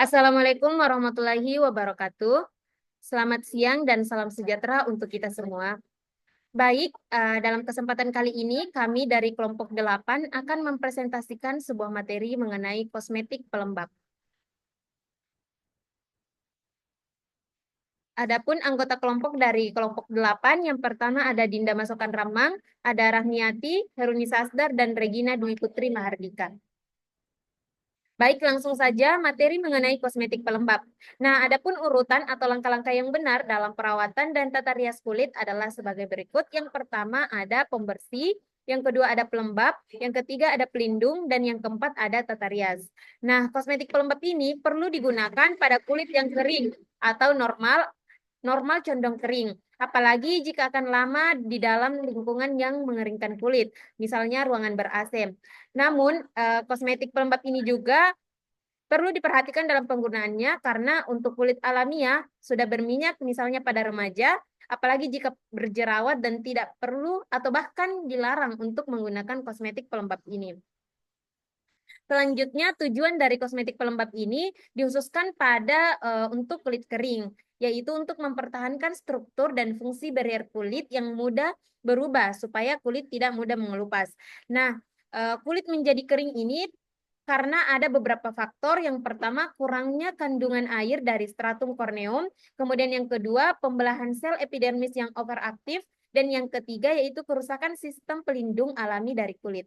Assalamualaikum warahmatullahi wabarakatuh. Selamat siang dan salam sejahtera untuk kita semua. Baik, dalam kesempatan kali ini kami dari kelompok 8 akan mempresentasikan sebuah materi mengenai kosmetik pelembab. Adapun anggota kelompok dari kelompok 8, yang pertama ada Dinda Masokan Ramang, ada Rahmiati, Heruni Sasdar, dan Regina Dwi Putri Mahardika. Baik, langsung saja materi mengenai kosmetik pelembab. Nah, adapun urutan atau langkah-langkah yang benar dalam perawatan dan tata rias kulit adalah sebagai berikut. Yang pertama ada pembersih, yang kedua ada pelembab, yang ketiga ada pelindung, dan yang keempat ada tata rias. Nah, kosmetik pelembab ini perlu digunakan pada kulit yang kering atau normal condong kering. Apalagi jika akan lama di dalam lingkungan yang mengeringkan kulit, misalnya ruangan ber-AC. Namun, kosmetik pelembab ini juga perlu diperhatikan dalam penggunaannya karena untuk kulit alamiah sudah berminyak misalnya pada remaja, apalagi jika berjerawat dan tidak perlu atau bahkan dilarang untuk menggunakan kosmetik pelembab ini. Selanjutnya, tujuan dari kosmetik pelembab ini dikhususkan pada untuk kulit kering, yaitu untuk mempertahankan struktur dan fungsi barrier kulit yang mudah berubah supaya kulit tidak mudah mengelupas. Nah, kulit menjadi kering ini karena ada beberapa faktor. Yang pertama, kurangnya kandungan air dari stratum corneum, kemudian yang kedua, pembelahan sel epidermis yang overaktif, dan yang ketiga yaitu kerusakan sistem pelindung alami dari kulit.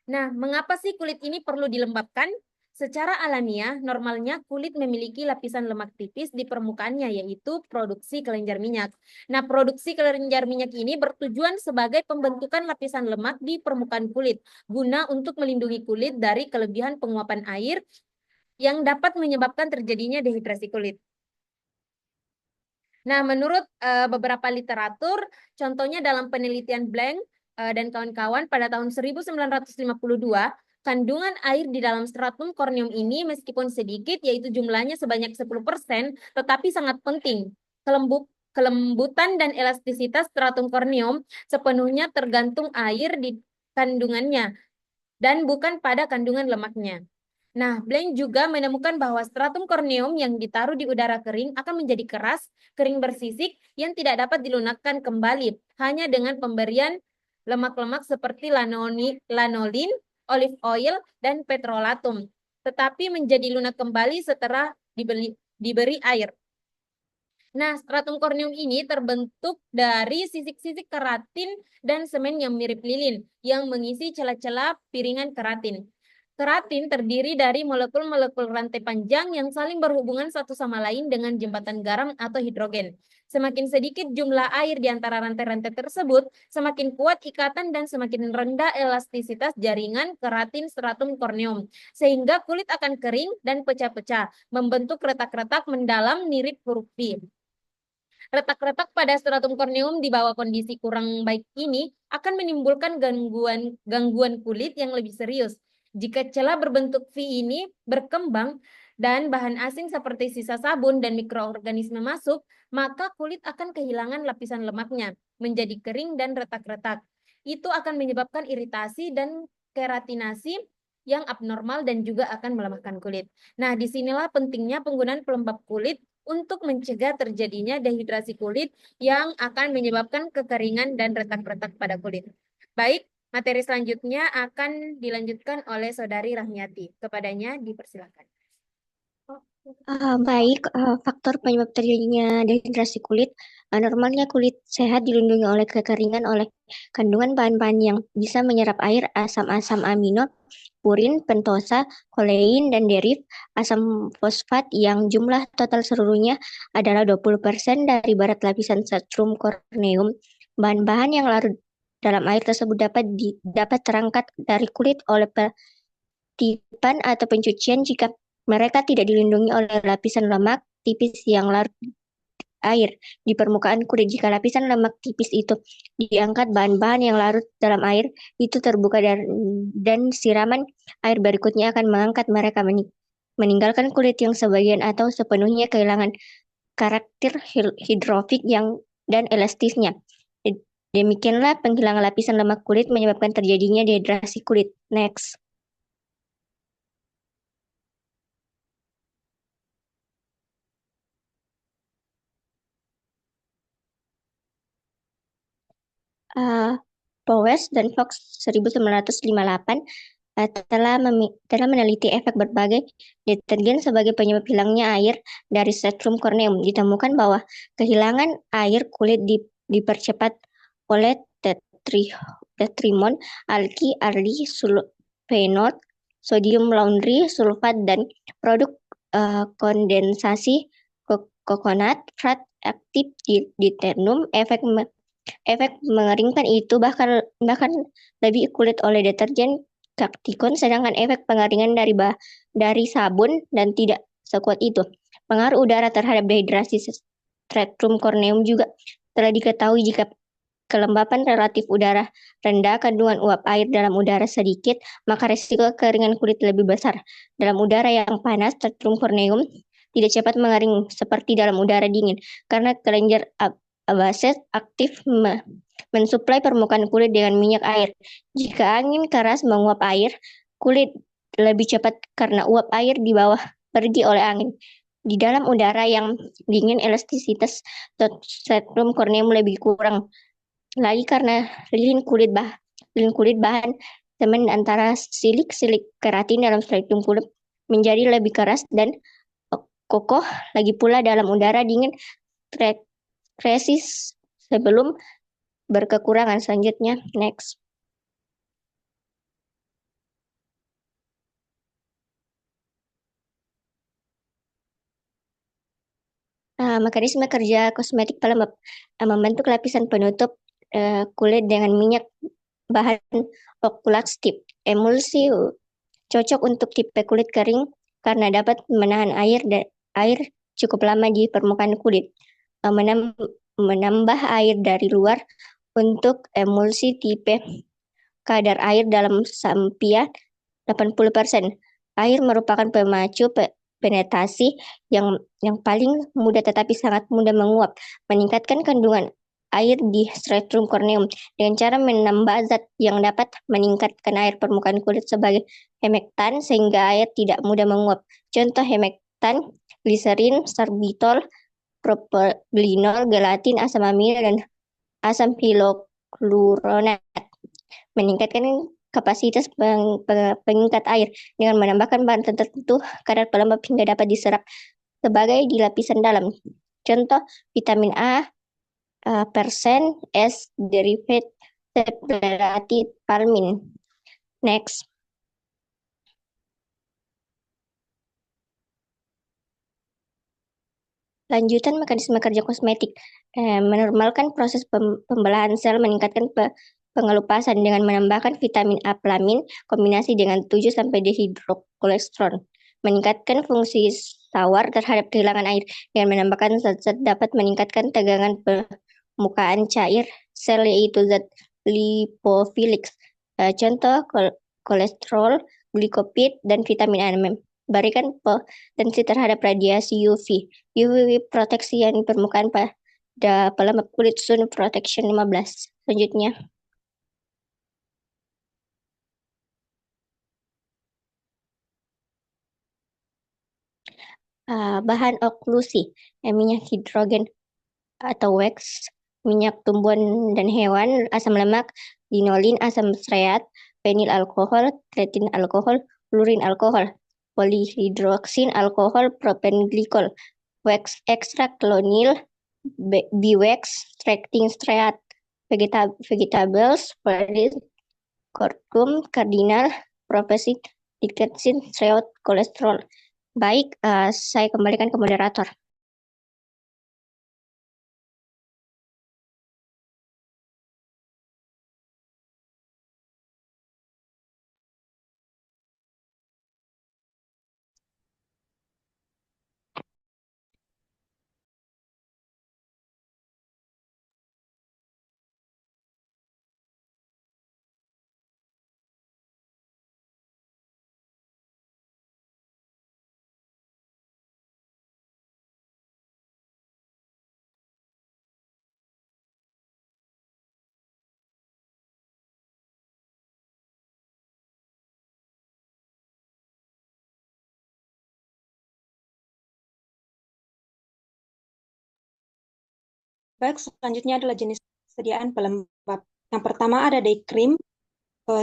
Nah, mengapa sih kulit ini perlu dilembabkan? Secara alamiah, normalnya kulit memiliki lapisan lemak tipis di permukaannya, yaitu produksi kelenjar minyak. Nah, produksi kelenjar minyak ini bertujuan sebagai pembentukan lapisan lemak di permukaan kulit, guna untuk melindungi kulit dari kelebihan penguapan air yang dapat menyebabkan terjadinya dehidrasi kulit. Nah, menurut beberapa literatur, contohnya dalam penelitian Blank dan kawan-kawan pada tahun 1952, kandungan air di dalam stratum corneum ini meskipun sedikit, yaitu jumlahnya sebanyak 10%, tetapi sangat penting. Kelembutan dan elastisitas stratum corneum sepenuhnya tergantung air di kandungannya dan bukan pada kandungan lemaknya. Nah, Blank juga menemukan bahwa stratum corneum yang ditaruh di udara kering akan menjadi keras, kering bersisik, yang tidak dapat dilunakkan kembali, hanya dengan pemberian lemak-lemak seperti lanolin, olive oil, dan petrolatum. Tetapi menjadi lunak kembali setelah diberi air. Nah, stratum corneum ini terbentuk dari sisik-sisik keratin dan semen yang mirip lilin, yang mengisi celah-celah piringan keratin. Keratin terdiri dari molekul-molekul rantai panjang yang saling berhubungan satu sama lain dengan jembatan garam atau hidrogen. Semakin sedikit jumlah air di antara rantai-rantai tersebut, semakin kuat ikatan dan semakin rendah elastisitas jaringan keratin stratum corneum, sehingga kulit akan kering dan pecah-pecah, membentuk retak-retak mendalam mirip huruf V. Retak-retak pada stratum corneum di bawah kondisi kurang baik ini akan menimbulkan gangguan kulit yang lebih serius. Jika celah berbentuk V ini berkembang dan bahan asing seperti sisa sabun dan mikroorganisme masuk, maka kulit akan kehilangan lapisan lemaknya, menjadi kering dan retak-retak. Itu akan menyebabkan iritasi dan keratinasi yang abnormal dan juga akan melemahkan kulit. Nah, disinilah pentingnya penggunaan pelembab kulit untuk mencegah terjadinya dehidrasi kulit yang akan menyebabkan kekeringan dan retak-retak pada kulit. Baik, materi selanjutnya akan dilanjutkan oleh Saudari Rahmiati. Kepadanya dipersilakan. Faktor penyebab terjadinya dehidrasi kulit. Normalnya kulit sehat dilindungi oleh kekeringan oleh kandungan bahan-bahan yang bisa menyerap air, asam-asam amino, purin, pentosa, kolein, dan asam fosfat yang jumlah total seluruhnya adalah 20% dari barat lapisan stratum corneum. Bahan-bahan yang larut dalam air tersebut dapat terangkat dari kulit oleh petipan atau pencucian jika mereka tidak dilindungi oleh lapisan lemak tipis yang larut air di permukaan kulit. Jika lapisan lemak tipis itu diangkat, bahan-bahan yang larut dalam air itu terbuka dan siraman air berikutnya akan mengangkat mereka meninggalkan kulit yang sebagian atau sepenuhnya kehilangan karakter hidrofik dan elastisnya. Demikianlah penghilangan lapisan lemak kulit menyebabkan terjadinya dehidrasi kulit. Next. Uh, Powers dan Fox 1958 telah meneliti efek berbagai detergen sebagai penyebab hilangnya air dari Strum corneum. Ditemukan bahwa kehilangan air kulit dipercepat oleh tetrimon, alki, ardi, sulfenol, sodium laundry, sulfat, dan produk kondensasi coconut fat aktif di ternum. Efek mengeringkan itu bahkan bahkan lebih kulit oleh deterjen kaktikon, sedangkan efek pengeringan dari sabun dan tidak sekuat itu. Pengaruh udara terhadap dehidrasi Stretchum corneum juga telah diketahui. Jika kelembapan relatif udara rendah, kandungan uap air dalam udara sedikit, maka resiko kekeringan kulit lebih besar. Dalam udara yang panas, Stretchum corneum tidak cepat mengering seperti dalam udara dingin, karena kelenjar bases aktif mensuplai permukaan kulit dengan minyak air. Jika angin keras menguap air, kulit lebih cepat karena uap air di bawah pergi oleh angin. Di dalam udara yang dingin, elastisitas Stretchum corneum lebih kurang lagi karena lilin kulit bahan semen antara silik keratin dalam stretchum kulit menjadi lebih keras dan kokoh. Lagi pula dalam udara dingin, kresis sebelum berkekurangan. Selanjutnya, next. Mekanisme kerja kosmetik pelembab membentuk lapisan penutup kulit dengan minyak bahan oculus tip. Emulsi cocok untuk tipe kulit kering karena dapat menahan air cukup lama di permukaan kulit. Menambah air dari luar untuk emulsi tipe kadar air dalam sampai 80%. Air merupakan pemacu penetrasi yang paling mudah tetapi sangat mudah menguap. Meningkatkan kandungan air di Stretchum corneum dengan cara menambah zat yang dapat meningkatkan air permukaan kulit sebagai hemektan sehingga air tidak mudah menguap. Contoh hemektan, gliserin, sorbitol, propionol, gelatin, asam amino, dan asam hyaluronat. Meningkatkan kapasitas pengikat air dengan menambahkan bahan tertentu kadar pelembab hingga dapat diserap sebagai di lapisan dalam. Contoh vitamin A, persen, S, derivat, separati, palmin. Next. Lanjutan mekanisme kerja kosmetik menormalkan proses pembelahan sel, meningkatkan pengelupasan dengan menambahkan vitamin A plamin kombinasi dengan 7 dehidrokolesterol, meningkatkan fungsi tawar terhadap kehilangan air dengan menambahkan zat-zat dapat meningkatkan tegangan permukaan cair sel yaitu zat lipofilik. Contoh kolesterol, glikopid, dan vitamin A. Berikan potensi terhadap radiasi UV. UV proteksi yang permukaan pada pelembab kulit Sun Protection 15. Selanjutnya, bahan oklusi, minyak hidrogen atau wax, minyak tumbuhan dan hewan, asam lemak, linolin, asam stearat, fenil alkohol, tretin alkohol, fluorin alkohol, polihidroksin alkohol, propen glikol, wax ekstrak klonil, biwax, tracting stearat, vegetables, curcum, kardinal, profesi, diketsin, seot, kolesterol. Baik, saya kembalikan ke moderator. Baik, selanjutnya adalah jenis persediaan pelembab. Yang pertama ada day cream,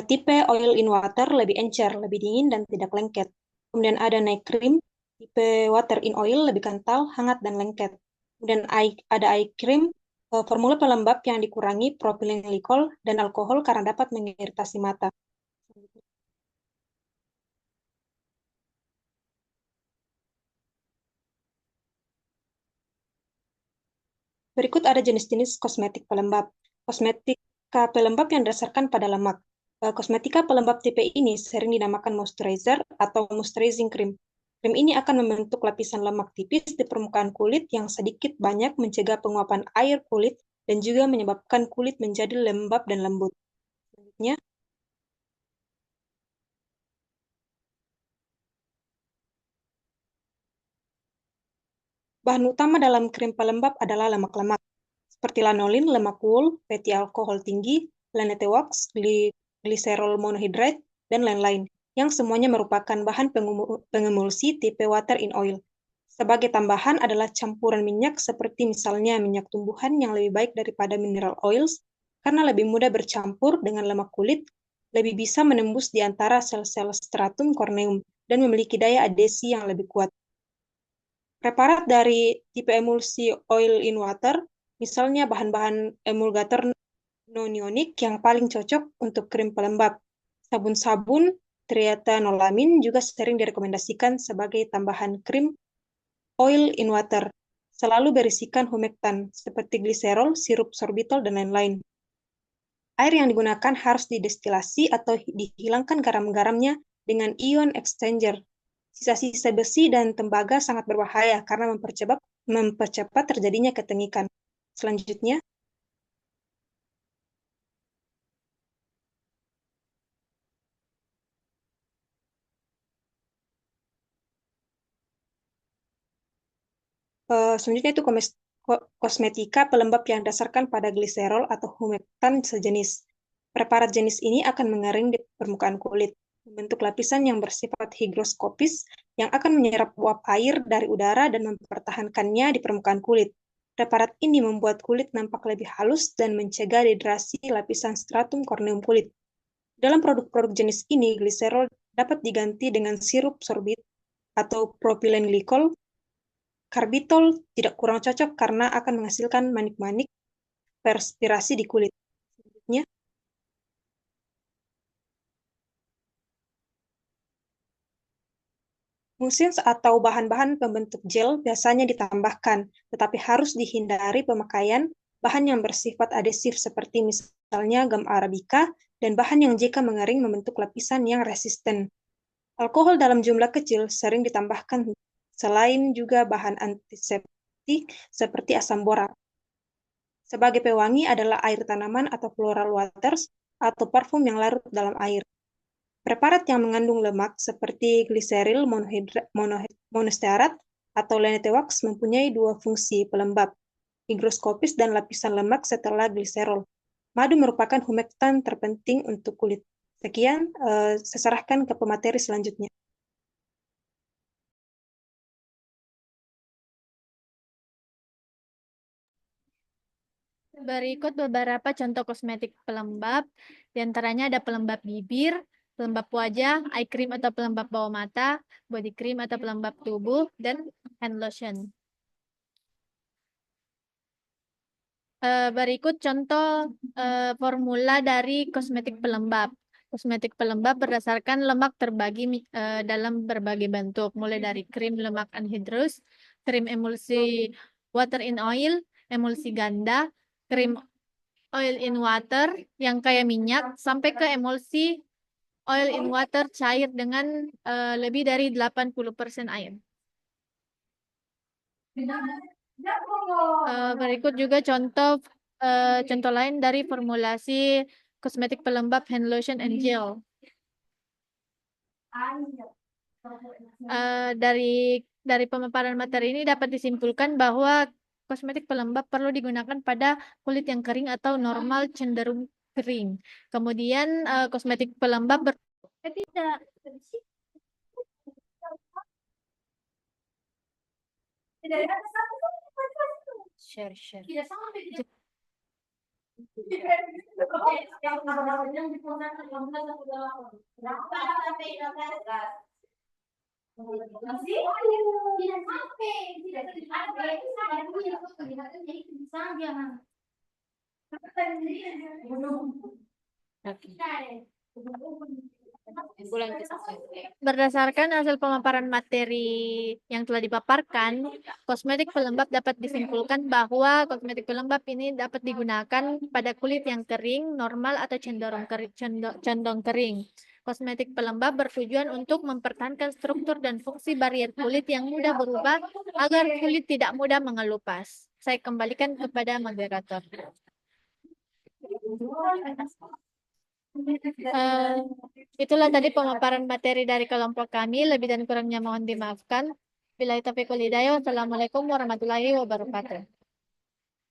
tipe oil in water, lebih encer, lebih dingin, dan tidak lengket. Kemudian ada night cream, tipe water in oil, lebih kental, hangat, dan lengket. Kemudian ada eye cream, formula pelembab yang dikurangi propylene glycol dan alkohol karena dapat mengiritasi mata. Berikut ada jenis-jenis kosmetik pelembab. Kosmetika pelembab yang didasarkan pada lemak. Kosmetika pelembab tipe ini sering dinamakan moisturizer atau moisturizing cream. Krim ini akan membentuk lapisan lemak tipis di permukaan kulit yang sedikit banyak mencegah penguapan air kulit dan juga menyebabkan kulit menjadi lembab dan lembut. Selanjutnya, bahan utama dalam krim pelembab adalah lemak-lemak, seperti lanolin, lemak wool, fatty alkohol tinggi, lanete wax, gliserol monohydrate, dan lain-lain, yang semuanya merupakan bahan pengemulsi tipe water in oil. Sebagai tambahan adalah campuran minyak seperti misalnya minyak tumbuhan yang lebih baik daripada mineral oils, karena lebih mudah bercampur dengan lemak kulit, lebih bisa menembus di antara sel-sel stratum corneum, dan memiliki daya adesi yang lebih kuat. Preparat dari tipe emulsi oil in water, misalnya bahan-bahan emulgator non-ionik yang paling cocok untuk krim pelembab. Sabun-sabun triethanolamin juga sering direkomendasikan sebagai tambahan krim oil in water. Selalu berisikan humektan, seperti gliserol, sirup sorbitol, dan lain-lain. Air yang digunakan harus didestilasi atau dihilangkan garam-garamnya dengan ion exchanger. Sisa-sisa besi dan tembaga sangat berbahaya karena mempercepat terjadinya ketengikan. Selanjutnya, selanjutnya itu kosmetika pelembab yang dasarkan pada gliserol atau humektan sejenis. Preparat jenis ini akan mengering di permukaan kulit, membentuk lapisan yang bersifat higroskopis yang akan menyerap uap air dari udara dan mempertahankannya di permukaan kulit. Preparat ini membuat kulit nampak lebih halus dan mencegah dehidrasi lapisan stratum corneum kulit. Dalam produk-produk jenis ini, gliserol dapat diganti dengan sirup sorbit atau propylene glycol. Karbitol tidak kurang cocok karena akan menghasilkan manik-manik perspirasi di kulit. Selanjutnya, mucins atau bahan-bahan pembentuk gel biasanya ditambahkan, tetapi harus dihindari pemakaian bahan yang bersifat adesif seperti misalnya gam arabica dan bahan yang jika mengering membentuk lapisan yang resisten. Alkohol dalam jumlah kecil sering ditambahkan selain juga bahan antiseptik seperti asam borak. Sebagai pewangi adalah air tanaman atau floral waters atau parfum yang larut dalam air. Preparat yang mengandung lemak seperti gliseril monosteraat atau lanete wax mempunyai dua fungsi pelembab, higroskopis dan lapisan lemak setelah gliserol. Madu merupakan humektan terpenting untuk kulit. Sekian, saya serahkan ke pemateri selanjutnya. Berikut beberapa contoh kosmetik pelembab. Di antaranya ada pelembab bibir, pelembab wajah, eye cream atau pelembab bawah mata, body cream atau pelembab tubuh, dan hand lotion. Berikut contoh formula dari kosmetik pelembab. Kosmetik pelembab berdasarkan lemak terbagi dalam berbagai bentuk, mulai dari krim lemak anhidrous, krim emulsi water in oil, emulsi ganda, krim oil in water yang kayak minyak, sampai ke emulsi oil in water cair dengan lebih dari 80% air. Berikut juga contoh lain dari formulasi kosmetik pelembab hand lotion and gel. Dari pemaparan materi ini dapat disimpulkan bahwa kosmetik pelembab perlu digunakan pada kulit yang kering atau normal cenderung kering. Kemudian kosmetik pelembab tidak. Share. Berdasarkan hasil pemaparan materi yang telah dipaparkan, kosmetik pelembab dapat disimpulkan bahwa kosmetik pelembab ini dapat digunakan pada kulit yang kering, normal, atau condong kering. Kosmetik pelembab bertujuan untuk mempertahankan struktur dan fungsi barrier kulit yang mudah berubah agar kulit tidak mudah mengelupas. Saya kembalikan kepada moderator. Itulah tadi pemaparan materi dari kelompok kami. Lebih dan kurangnya mohon dimaafkan. Billahi taufiq wal hidayah. Wassalamualaikum warahmatullahi wabarakatuh.